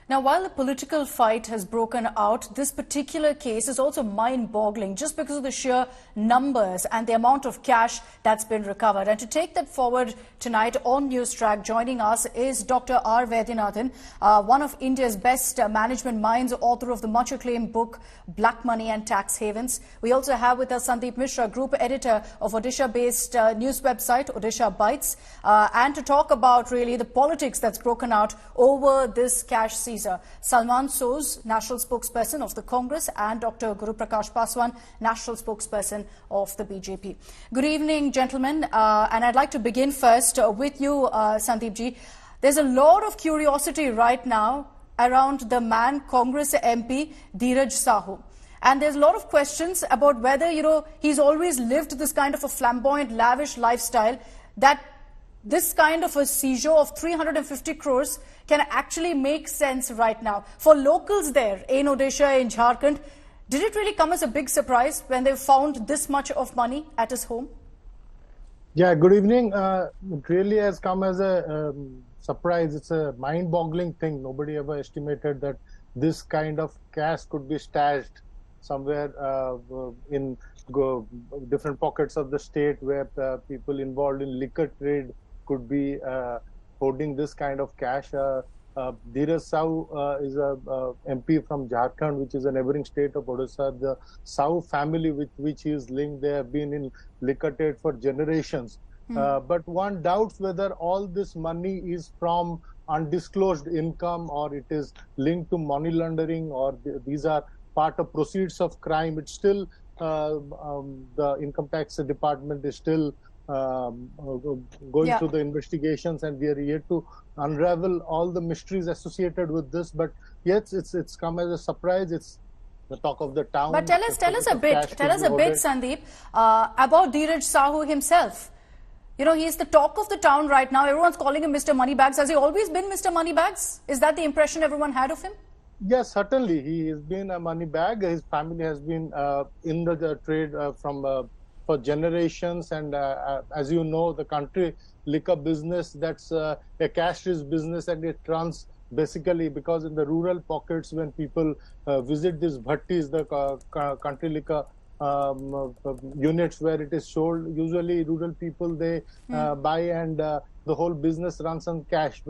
Now, while the political fight has broken out, this particular case is also mind-boggling just because of the sheer numbers and the amount of cash that's been recovered. And to take that forward tonight on Newstrack, joining us is Dr. R. Vaidyanathan, one of India's best management minds, author of the much-acclaimed book, Black Money and Tax Havens. We also have with us Sandeep Mishra, group editor of Odisha-based news website, Odisha Bites, and to talk about really the politics that's broken out over this cash seizure. Salman Soz, national spokesperson of the Congress, and Dr. Guru Prakash Paswan, national spokesperson of the BJP. Good evening, gentlemen, and I'd like to begin first with you, Sandeep ji. There's a lot of curiosity right now around the man, Congress MP, Dheeraj Sahu. And there's a lot of questions about whether, he's always lived this kind of a flamboyant, lavish lifestyle, that this kind of a seizure of 350 crores can actually make sense right now. For locals there in Odisha, in Jharkhand, did it really come as a big surprise when they found this much of money at his home? Yeah, good evening. It really has come as a surprise. It's a mind-boggling thing. Nobody ever estimated that this kind of cash could be stashed somewhere in different pockets of the state where people involved in liquor trade could be holding this kind of cash. Dheeraj Sahu is a MP from Jharkhand, which is a neighboring state of Odisha. The Sahu family with which he is linked, they have been in liquor trade for generations. But one doubts whether all this money is from undisclosed income or it is linked to money laundering, or these are part of proceeds of crime. It's still the income tax department is still going through the investigations, and we are yet to unravel all the mysteries associated with this. But yes, it's come as a surprise. It's the talk of the town. But tell us a bit, Sandeep, about Dheeraj Sahu himself. He's the talk of the town right now. Everyone's calling him Mr. Moneybags. Has he always been Mr. Moneybags? Is that the impression everyone had of him? Yes, certainly. He has been a money bag. His family has been in the trade for generations. And as you know, the country liquor business, that's a cash-rich business, and it runs basically because in the rural pockets, when people visit these bhattis, the country liquor units where it is sold, usually rural people, they buy, and the whole business runs on cash.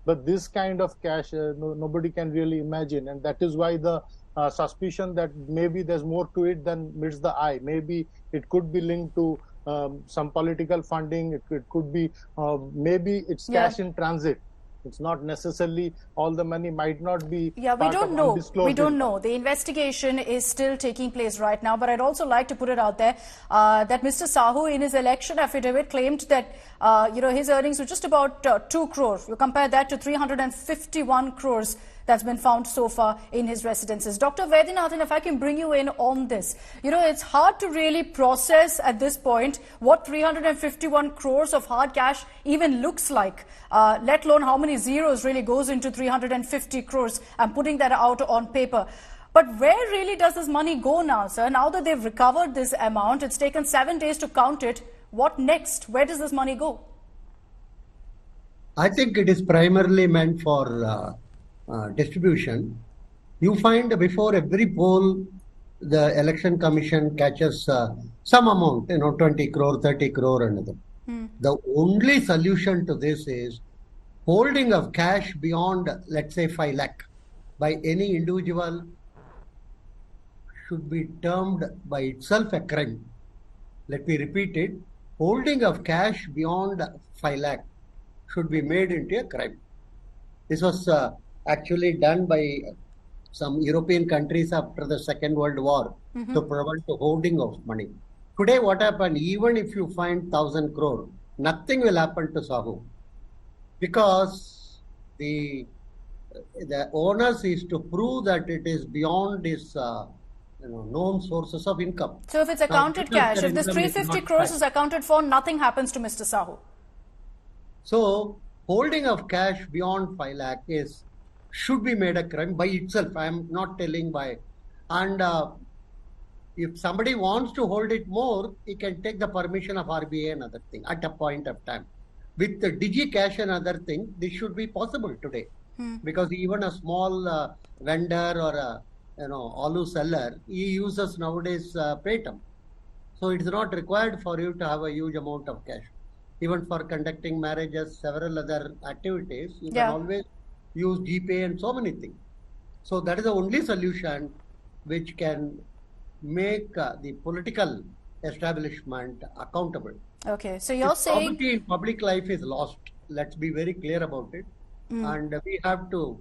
But this kind of cash, nobody can really imagine. And that is why the suspicion that maybe there's more to it than meets the eye. Maybe it could be linked to some political funding. It could be, maybe it's cash in transit. It's not necessarily, all the money might not be. Yeah, we don't know. We don't know. The investigation is still taking place right now. But I'd also like to put it out there that Mr. Sahu, in his election affidavit, claimed that his earnings were just about 2 crores. You compare that to 351 crores that's been found so far in his residences. Dr. Vaidyanathan, if I can bring you in on this. It's hard to really process at this point what 351 crores of hard cash even looks like, let alone how many zeros really goes into 350 crores and putting that out on paper. But where really does this money go now, sir? Now that they've recovered this amount, it's taken 7 days to count it. What next? Where does this money go? I think it is primarily meant for distribution. You find before every poll, the election commission catches some amount, 20 crore, 30 crore, another. The only solution to this is holding of cash beyond, let's say, 5 lakh by any individual should be termed by itself a crime. Let me repeat it. Holding of cash beyond 5 lakh should be made into a crime. This was actually done by some European countries after the Second World War to prevent the holding of money. Today, what happened? Even if you find 1,000 crore, nothing will happen to Sahu, because the onus is to prove that it is beyond his known sources of income. So if it's accounted cash, if this 350 crores is accounted for, nothing happens to Mr. Sahu. So holding of cash beyond 5 lakh should be made a crime by itself. I am not telling by. And if somebody wants to hold it more, he can take the permission of RBI and other thing at a point of time. With the DigiCash and other thing, this should be possible today. because even a small vendor or a aloo seller, he uses nowadays Paytm. So it is not required for you to have a huge amount of cash. Even for conducting marriages, several other activities, you can always use GPay and so many things. So that is the only solution which can make the political establishment accountable. Okay, so you're saying Probity in public life is lost. Let's be very clear about it. And we have to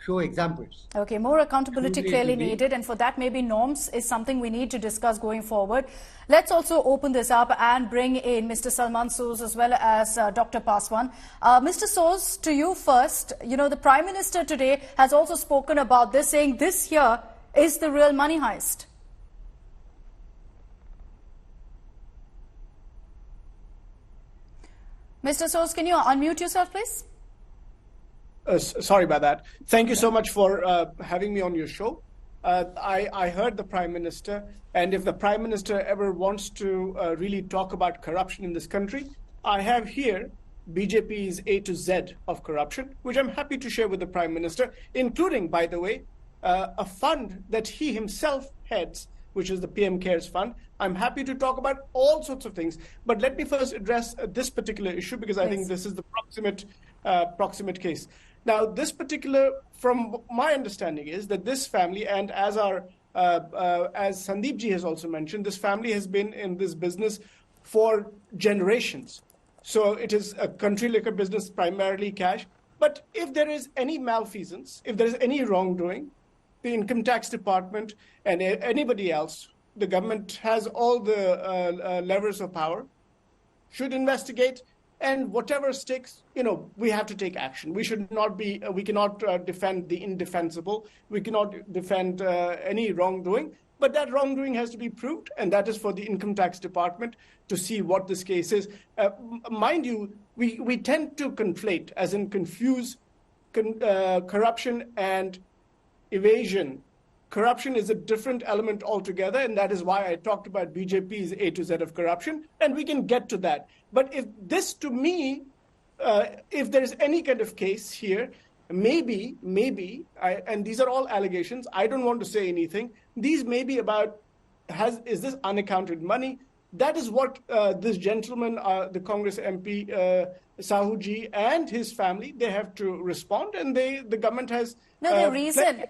show examples. Okay, more accountability clearly needed, and for that maybe norms is something we need to discuss going forward. Let's also open this up and bring in Mr. Salman Soz as well as Dr. Paswan. Mr. Soz, to you first. The Prime Minister today has also spoken about this, saying this here is the real money heist. Mr. Soz, can you unmute yourself, please? Sorry about that. Thank you so much for having me on your show. I heard the Prime Minister, and if the Prime Minister ever wants to really talk about corruption in this country, I have here BJP's A to Z of corruption, which I'm happy to share with the Prime Minister, including, by the way, a fund that he himself heads, which is the PM Cares Fund. I'm happy to talk about all sorts of things. But let me first address this particular issue, because I think this is the proximate case. Now, this particular, from my understanding, is that this family, and as Sandeep ji has also mentioned, this family has been in this business for generations. So it is a country liquor business, primarily cash. But if there is any malfeasance, if there is any wrongdoing, the income tax department and anybody else, the government has all the levers of power, should investigate. And whatever sticks, we have to take action. We cannot defend the indefensible. We cannot defend any wrongdoing. But that wrongdoing has to be proved, and that is for the income tax department to see what this case is. Mind you, we tend to conflate, as in confuse corruption and evasion. Corruption is a different element altogether, and that is why I talked about BJP's A to Z of corruption, and we can get to that. But if this, to me, if there is any kind of case here, maybe, and these are all allegations, I don't want to say anything, these may be about, is this unaccounted money? That is what this gentleman, the Congress MP, Sahu ji, and his family, they have to respond, and the government has... No, the reason,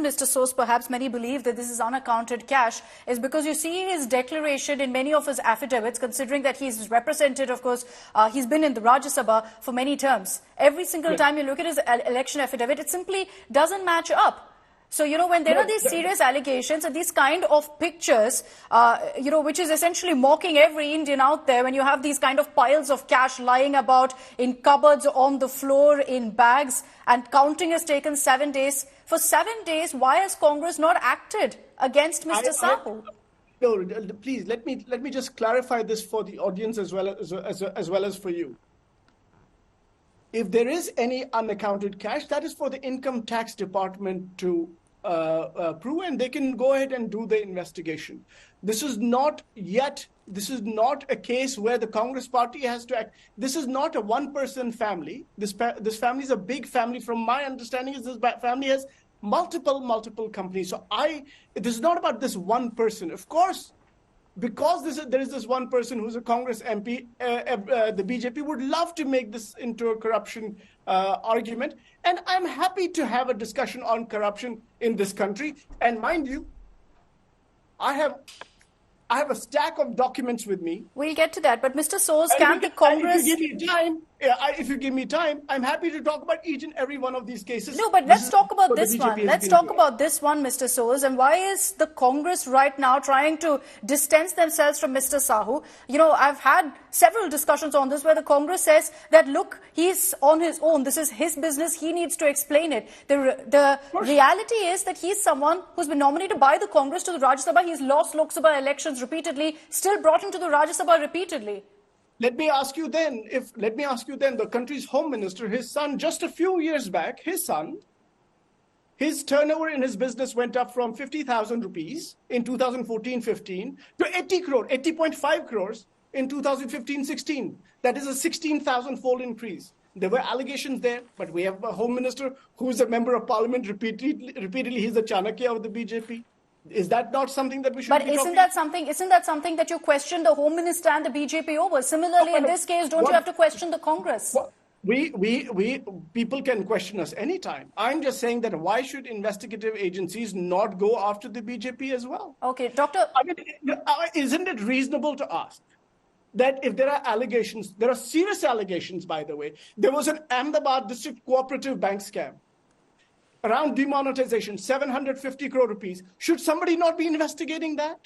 Mr. Soz, perhaps many believe that this is unaccounted cash is because you see his declaration in many of his affidavits, considering that he's represented, of course, he's been in the Rajya Sabha for many terms. Every single time you look at his election affidavit, it simply doesn't match up. So, when there are these serious allegations and these kind of pictures, which is essentially mocking every Indian out there, when you have these kind of piles of cash lying about in cupboards, on the floor, in bags, and counting has taken 7 days. For 7 days, why has Congress not acted against Mr. Sahu? No, please, let me just clarify this for the audience as well as for you. If there is any unaccounted cash, that is for the income tax department to prove, and they can go ahead and do the investigation. This is not a case where the Congress party has to act. This is not a one-person family. This family is a big family. From my understanding, is this family has multiple companies. So this is not about this one person. Of course, because there is this one person who's a Congress MP, the BJP would love to make this into a corruption argument. And I'm happy to have a discussion on corruption in this country. And mind you, I have a stack of documents with me. We'll get to that. But Mr. Soz, can the Congress... If you give me time, I'm happy to talk about each and every one of these cases. No, but let's talk about this one. Let's talk about this one, Mr. Soz. And why is the Congress right now trying to distance themselves from Mr. Sahu? I've had several discussions on this where the Congress says that, look, he's on his own. This is his business. He needs to explain it. The reality is that he's someone who's been nominated by the Congress to the Rajya Sabha. He's lost Lok Sabha elections repeatedly, still brought into the Rajya Sabha repeatedly. Let me ask you then, the country's home minister, his son, just a few years back, his turnover in his business went up from 50,000 rupees in 2014-15 to 80.5 crores in 2015-16. That is a 16,000-fold increase. There were allegations there, but we have a home minister who's a member of parliament repeatedly he's the Chanakya of the BJP. Is that not something that we should But be isn't that something that you question the Home Minister and the BJP over? Similarly, in this case, don't you have to question the Congress? We people can question us anytime. I'm just saying that why should investigative agencies not go after the BJP as well? Okay, Doctor. I mean, isn't it reasonable to ask that if there are allegations, there are serious allegations, by the way. There was an Ahmedabad district cooperative bank scam around demonetization, 750 crore rupees. Should somebody not be investigating that?